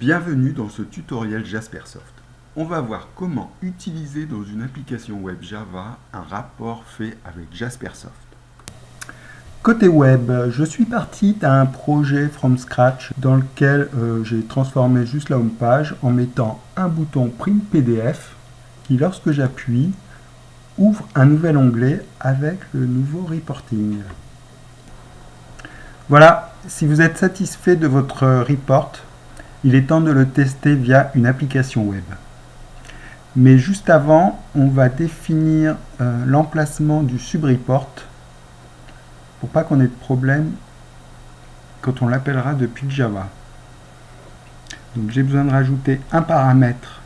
Bienvenue dans ce tutoriel Jaspersoft. On va voir comment utiliser dans une application web Java un rapport fait avec Jaspersoft. Côté web, je suis parti d'un projet from scratch dans lequel j'ai transformé juste la home page en mettant un bouton Print PDF qui, lorsque j'appuie, ouvre un nouvel onglet avec le nouveau reporting. Voilà, si vous êtes satisfait de votre report, il est temps de le tester via une application web. Mais juste avant, on va définir l'emplacement du subreport pour pas qu'on ait de problème quand on l'appellera depuis Java. Donc j'ai besoin de rajouter un paramètre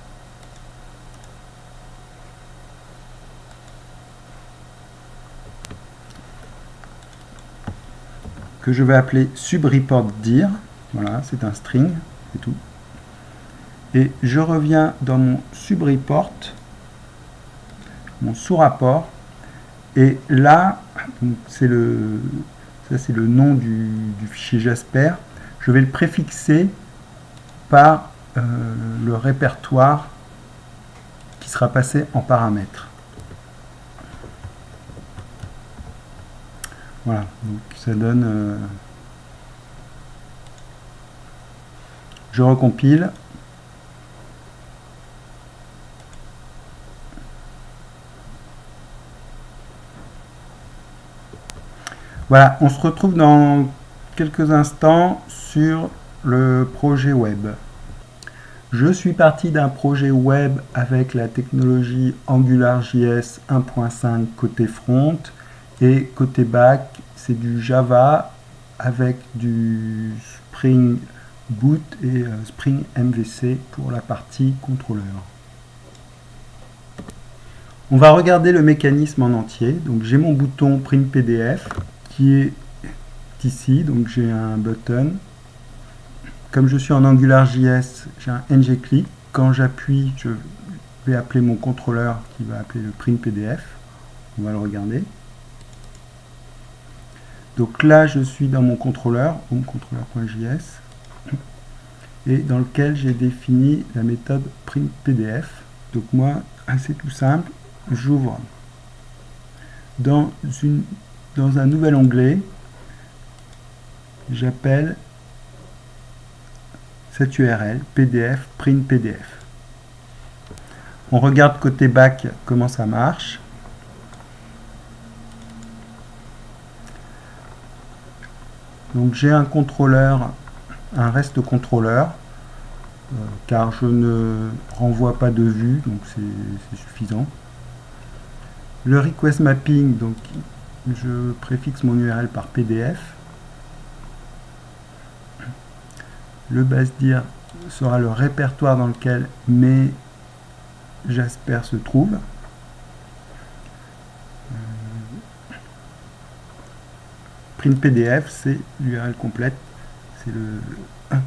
que je vais appeler subReportDir. Voilà, c'est un string, c'est tout. Et je reviens dans mon subreport, mon sous-rapport, et là, c'est le nom du fichier Jasper. Je vais le préfixer par le répertoire qui sera passé en paramètres. Voilà, donc ça donne... je recompile. Voilà, on se retrouve dans quelques instants sur le projet web. Je suis parti d'un projet web avec la technologie AngularJS 1.5 côté front et côté back, c'est du Java avec du Spring Boot et Spring MVC pour la partie contrôleur. On va regarder le mécanisme en entier. Donc j'ai mon bouton Print PDF qui est ici, donc j'ai un button. Comme je suis en AngularJS, j'ai un ngClick. Quand j'appuie, je vais appeler mon contrôleur qui va appeler le print PDF. On va le regarder. Donc là, je suis dans mon contrôleur, homecontroller.js, et dans lequel j'ai défini la méthode print PDF. Donc moi, c'est tout simple, j'ouvre dans un nouvel onglet, j'appelle cette URL PDF print PDF. On regarde côté back comment ça marche. Donc j'ai un contrôleur, un reste contrôleur, car je ne renvoie pas de vue, donc c'est suffisant. Le request mapping, donc je préfixe mon URL par PDF. Le basedir sera le répertoire dans lequel mes Jasper se trouvent. Print PDF, c'est l'URL complète, c'est le 1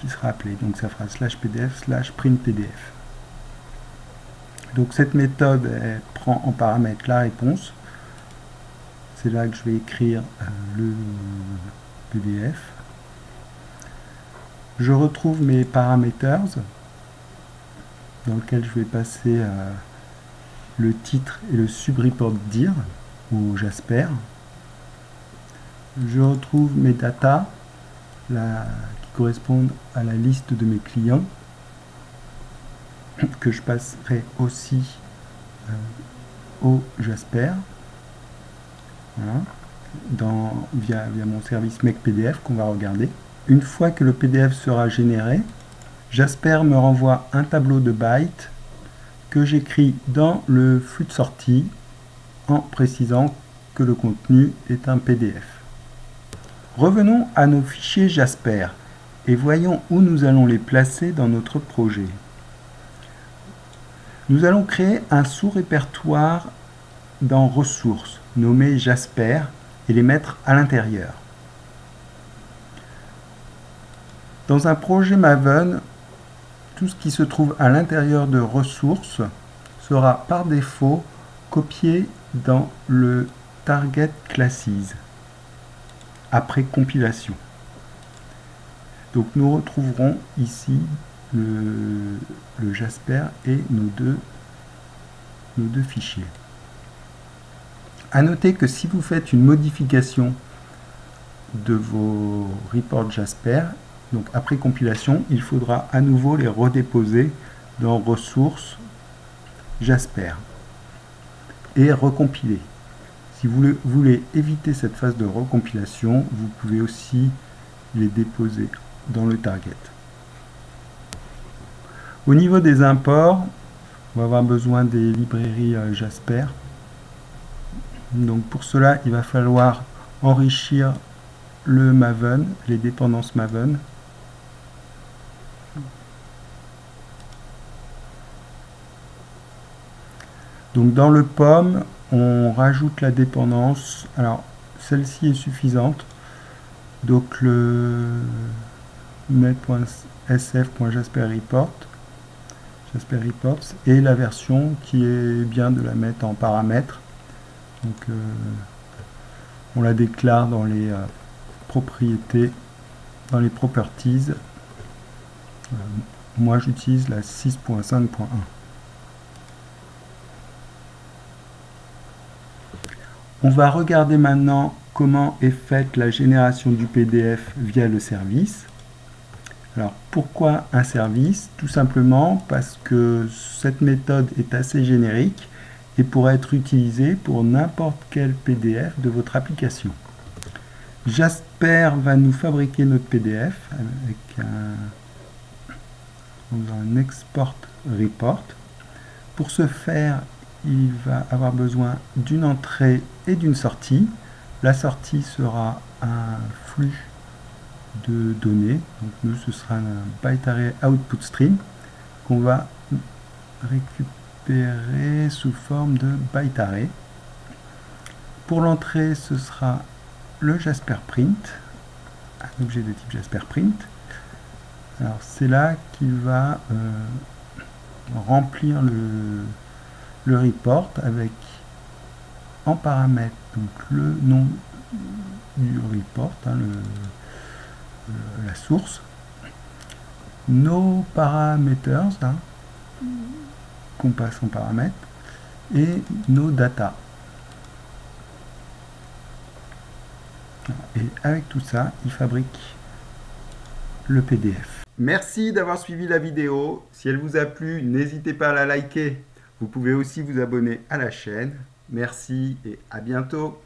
qui sera appelé. Donc ça fera /pdf/print PDF. Donc cette méthode, elle prend en paramètre la réponse. C'est là que je vais écrire le PDF. Je retrouve mes parameters dans lequel je vais passer le titre et le subreport dir au Jasper. Je retrouve mes datas qui correspondent à la liste de mes clients que je passerai aussi au Jasper, voilà, via mon service MakePDF qu'on va regarder. Une fois que le PDF sera généré, Jasper me renvoie un tableau de bytes que j'écris dans le flux de sortie en précisant que le contenu est un PDF. Revenons à nos fichiers Jasper et voyons où nous allons les placer dans notre projet. Nous allons créer un sous-répertoire dans Ressources, nommé Jasper, et les mettre à l'intérieur. Dans un projet Maven, tout ce qui se trouve à l'intérieur de Ressources sera par défaut copié dans le Target Classes après compilation. Donc nous retrouverons ici le Jasper et nos deux fichiers. À noter que si vous faites une modification de vos reports Jasper, donc après compilation, il faudra à nouveau les redéposer dans ressources Jasper et recompiler. Si vous voulez éviter cette phase de recompilation, vous pouvez aussi les déposer dans le target. Au niveau des imports, on va avoir besoin des librairies Jasper. Donc pour cela, il va falloir enrichir le Maven, les dépendances Maven. Donc dans le POM, on rajoute la dépendance. Alors celle-ci est suffisante. Donc le net.sf.jasperReport et la version qui est bien de la mettre en paramètres. Donc on la déclare dans les propriétés, dans les properties. Moi j'utilise la 6.5.1. On va regarder maintenant comment est faite la génération du PDF via le service. Alors pourquoi un service? Tout simplement parce que cette méthode est assez générique et pourra être utilisée pour n'importe quel PDF de votre application. Jasper va nous fabriquer notre PDF avec un export report. Pour ce faire, il va avoir besoin d'une entrée et d'une sortie. La sortie sera un flux de données. Donc nous, ce sera un byte array output stream qu'on va récupérer sous forme de byte array. Pour l'entrée, ce sera le Jasper print, un objet de type Jasper print. Alors c'est là qu'il va remplir le report avec en paramètre donc le nom du report, la source, nos parameters qu'on passe en paramètre et nos data. Et avec tout ça, il fabrique le PDF. Merci d'avoir suivi la vidéo. Si elle vous a plu, n'hésitez pas à la liker. Vous pouvez aussi vous abonner à la chaîne. Merci et à bientôt.